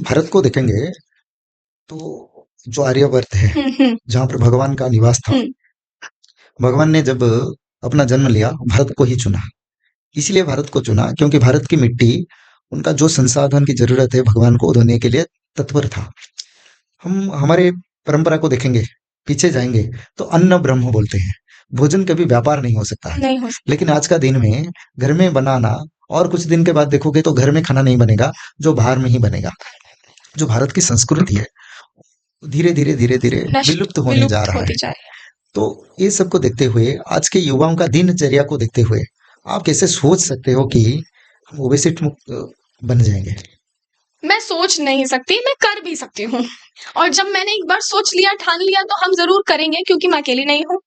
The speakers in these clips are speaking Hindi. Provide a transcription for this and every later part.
भारत को देखेंगे तो जो आर्यवर्त है, जहाँ पर भगवान का निवास था, भगवान ने जब अपना जन्म लिया, भारत को ही चुना। इसलिए भारत को चुना क्योंकि भारत की मिट्टी उनका जो संसाधन की जरूरत है भगवान को देने के लिए तत्पर था। हम हमारे परंपरा को देखेंगे, पीछे जाएंगे तो अन्न ब्रह्म बोलते हैं। भोजन कभी व्यापार नहीं हो सकता। नहीं हो सकता। लेकिन आज का दिन में घर में बनाना और कुछ दिन के बाद देखोगे तो घर में खाना नहीं बनेगा, जो बाहर में ही बनेगा। जो भारत की संस्कृति है धीरे धीरे धीरे धीरे विलुप्त होने जा विलुप्त रहा है। होती जा रही है। तो ये सब को देखते हुए, आज के युवाओं का दिनचर्या को देखते हुए, आप कैसे सोच सकते हो कि हम ओबेसिटी मुक्त बन जाएंगे? मैं सोच नहीं सकती, मैं कर भी सकती हूँ। और जब मैंने एक बार सोच लिया, ठान लिया, तो हम जरूर करेंगे, क्योंकि मैं अकेली नहीं हूँ।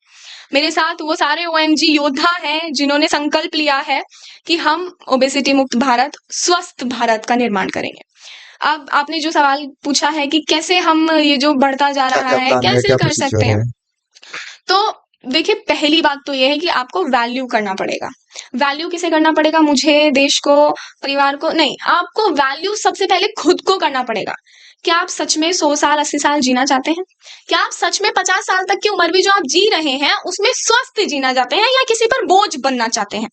मेरे साथ वो सारे ओएमजी योद्धा हैं जिन्होंने संकल्प लिया है कि हम ओबेसिटी मुक्त भारत, स्वस्थ भारत का निर्माण करेंगे। अब आपने जो सवाल पूछा है कि कैसे हम ये जो बढ़ता जा क्या रहा क्या है प्लान है, कैसे क्या कर सकते प्रोसीजर हैं, है? तो देखिए, पहली बात तो ये है कि आपको वैल्यू करना पड़ेगा। वैल्यू किसे करना पड़ेगा? मुझे, देश को, परिवार को नहीं, आपको वैल्यू सबसे पहले खुद को करना पड़ेगा। क्या आप सच में 100 साल 80 साल जीना चाहते हैं? क्या आप सच में 50 साल तक की उम्र भी जो आप जी रहे हैं उसमें स्वस्थ जीना चाहते हैं, या किसी पर बोझ बनना चाहते हैं?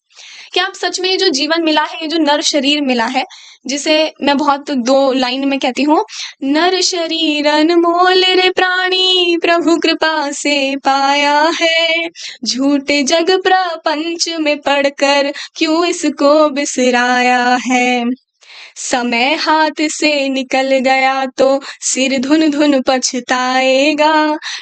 क्या आप सच में ये जो जीवन मिला है, ये जो नर शरीर मिला है, जिसे मैं बहुत 2 लाइन में कहती हूँ, नर शरीर अनमोल रे प्राणी प्रभु कृपा से पाया है, झूठे जग प्रपंच में पड़कर क्यों इसको बिसराया है। समय हाथ से निकल गया तो सिर धुन धुन पछताएगा,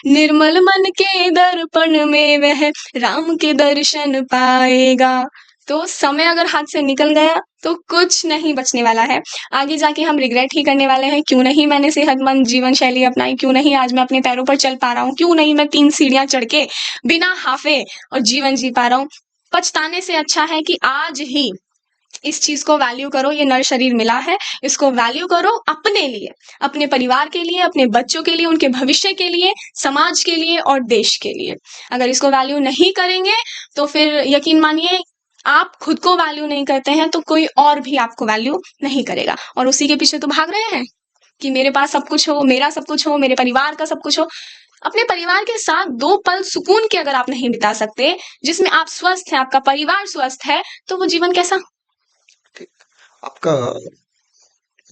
निर्मल मन के दर्पण में वह राम के दर्शन पाएगा। तो समय अगर हाथ से निकल गया तो कुछ नहीं बचने वाला है। आगे जाके हम रिग्रेट ही करने वाले हैं, क्यों नहीं मैंने सेहतमंद जीवन शैली अपनाई, क्यों नहीं आज मैं अपने पैरों पर चल पा रहा हूँ, क्यों नहीं मैं 3 सीढ़ियां चढ़ के बिना हाफे और जीवन जी पा रहा हूँ। पछताने से अच्छा है कि आज ही इस चीज को वैल्यू करो। ये नर शरीर मिला है, इसको वैल्यू करो अपने लिए, अपने परिवार के लिए, अपने बच्चों के लिए, उनके भविष्य के लिए, समाज के लिए और देश के लिए। अगर इसको वैल्यू नहीं करेंगे तो फिर यकीन मानिए, आप खुद को वैल्यू नहीं करते हैं तो कोई और भी आपको वैल्यू नहीं करेगा, और उसी के पीछे तो भाग रहे हैं कि मेरे पास सब कुछ हो, मेरा सब कुछ हो, मेरे परिवार का सब कुछ हो। अपने परिवार के साथ 2 पल सुकून के अगर आप नहीं बिता सकते, जिसमें आप स्वस्थ हैं, आपका परिवार स्वस्थ है, तो वो जीवन कैसा? ठीक। आपका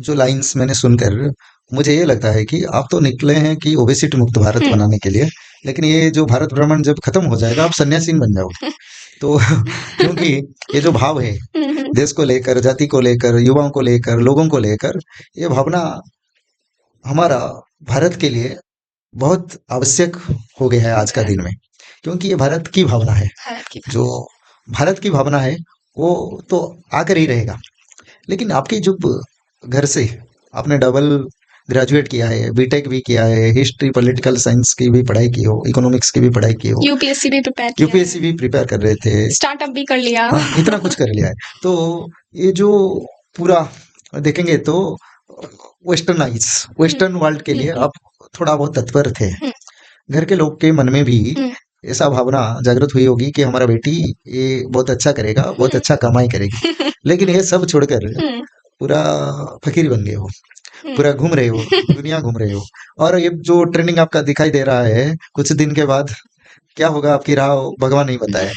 जो लाइंस मैंने सुनकर मुझे ये लगता है कि आप तो निकले हैं कि ओबेसिटी मुक्त भारत बनाने के लिए, लेकिन ये जो भारत भ्रमण जब खत्म हो जाएगा आप सन्यासीन बन जाओगे। तो क्योंकि ये जो भाव है देश को लेकर, जाति को लेकर, युवाओं को लेकर, लोगों को लेकर, ये भावना हमारा भारत के लिए बहुत आवश्यक हो गया है आज का दिन में। क्योंकि ये भारत की भावना है। भारत की जो भारत की भावना है वो तो आकर ही रहेगा। लेकिन आपकी जो घर से आपने डबल ग्रेजुएट किया है, बीटेक भी किया है, हिस्ट्री पॉलिटिकल साइंस की भी पढ़ाई की हो, इकोनॉमिक्स की भी पढ़ाई की हो, यूपीएससी भी प्रिपेयर किया यूपीएससी भी प्रिपेयर कर रहे थे, है, स्टार्टअप भी कर लिया। हाँ इतना कुछ कर लिया है। तो ये जो पूरा देखेंगे तो वेस्टर्न वर्ल्ड के लिए आप थोड़ा बहुत तत्पर थे। घर के लोग के मन में भी ऐसा भावना जागृत हुई होगी कि हमारा बेटी ये बहुत अच्छा करेगा, बहुत अच्छा कमाई करेगी। लेकिन ये सब छोड़कर पूरा फकीर बन गए हो, पूरा घूम रहे हो, दुनिया घूम रहे हो। और ये जो ट्रेंडिंग आपका दिखाई दे रहा है, कुछ दिन के बाद क्या होगा आपकी राह भगवान नहीं बताए।